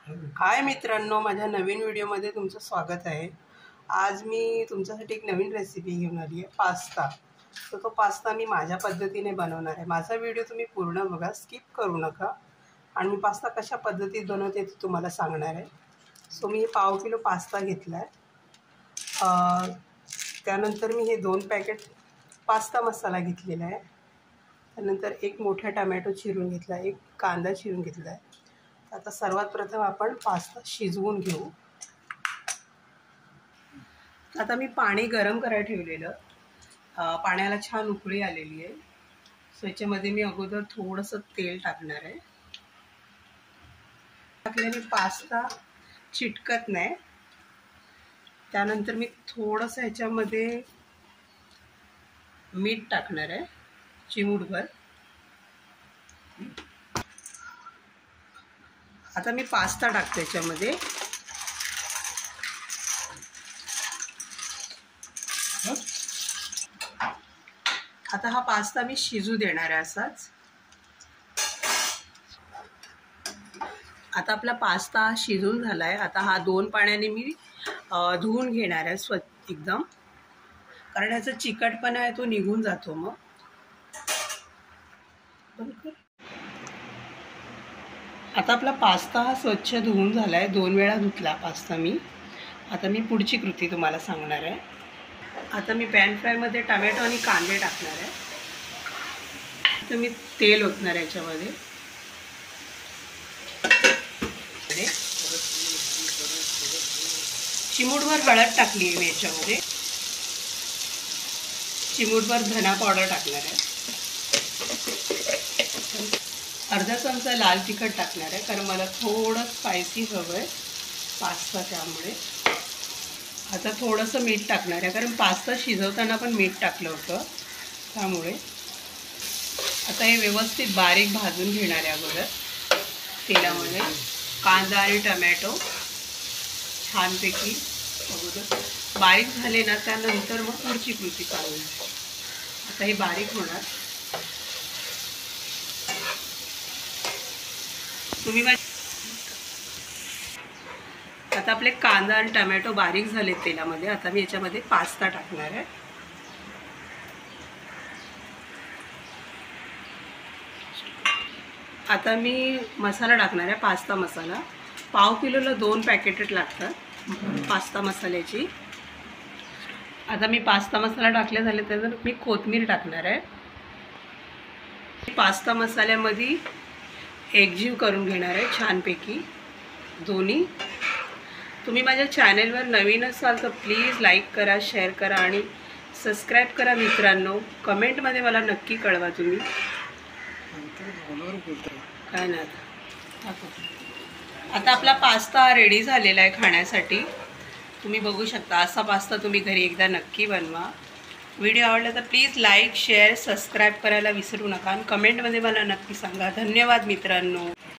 हाय मित्रांनो, माझ्या नवीन व्हिडिओमध्ये तुमचं स्वागत आहे। आज मी तुमच्यासाठी एक नवीन रेसिपी घेऊन आली आहे, पास्ता। तो पास्ता मी माझ्या पद्धतीने बनवणार आहे। माझा व्हिडिओ तुम्ही पूर्ण बघा, स्किप करू नका। आणि मी पास्ता कशा पद्धतीत बनवते ते तुम्हाला सांगणार आहे। सो मी 1/2 किलो पास्ता घेतला आहे। त्यानंतर मी हे 2 पॅकेट पास्ता मसाला घेतलेला आहे। त्यानंतर एक मोठा टोमॅटो चिरून घेतला, एक कांदा चिरून घेतला आहे। आता सर्वात प्रथम आपण पास्ता शिजवून घेऊ। आता मी पाणी गरम करायला ठेवलेलं, पाण्याला छान उकळी आलेली आहे। सो याच्यामध्ये मी अगोदर थोडंसं तेल टाकणार आहे। टाकल्याने पास्ता चिटकत नाही। त्यानंतर मी थोडंसं ह्याच्यामध्ये मीठ टाकणार आहे, चिमूटभर। आता मी पास्ता टाकते याच्यामध्ये। आता हा पास्ता मी शिजू देणार आहे असाच। आता आपला पास्ता शिजून झालाय। आता हा 2 पाण्याने मी धुवून घेणार आहे स्वच्छ एकदम, कारण याचा चिकटपणा आहे तो निघून जातो। मग आता आपला पास्ता हा स्वच्छ धुवून झालाय, 2 वेळा धुतला पास्ता मी। आता मी पुढची कृती तुम्हाला सांगणार आहे। आता मी पॅन फ्रायमध्ये टोमॅटो आणि कांदे टाकणार आहे। आता मी तेल ओतणार आहे याच्यामध्ये। चिमूटभर हळद टाकली आहे मी याच्यामध्ये। चिमूटभर धना पावडर टाकणार आहे। अर्धा चमचा लाल तिखट टाकणार आहे, कारण मला थोडं स्पायसी हवं आहे पास्ता, त्यामुळे। आता थोडंसं मीठ टाकणार आहे, कारण पास्ता शिजवताना पण मीठ टाकलं होतं, त्यामुळे। आता हे व्यवस्थित बारीक भाजून घेणार आहे अगोदर तेलामध्ये। कांदा आणि टोमॅटो छानपैकी अगोदर बारीक झाले ना, त्यानंतर मग पुढची कृती चालू। आता हे बारीक होणार। तुम्ही आता आपले कांदा आणि टोमॅटो बारीक झाले तेलामध्ये। आता मी याच्यामध्ये पास्ता टाकणार आहे। आता मी मसाला टाकणार आहे, पास्ता मसाला। 1/2 किलोला 2 पॅकेट लागतात पास्ता मसाल्याची। आता मी पास्ता मसाला टाकले झाले, त्यानंतर मी कोथिंबीर टाकणार आहे। पास्ता मसाल्यामध्ये एकजीव करून घेणार आहे छानपैकी दोन्ही। तुम्ही माझ्या चॅनलवर नवीन असाल तर प्लीज लाईक करा, शेअर करा आणि सबस्क्राईब करा मित्रांनो। कमेंटमध्ये मला नक्की कळवा तुम्ही काय ना। आता आपला पास्ता रेडी झालेला आहे खाण्यासाठी। तुम्ही बघू शकता, असा पास्ता तुम्ही घरी एकदा नक्की बनवा। व्हिडिओ आवडला तर प्लीज लाईक, शेअर, सबस्क्राईब करायला विसरू नका आणि कमेंटमध्ये मला नक्की सांगा। धन्यवाद मित्रांनो।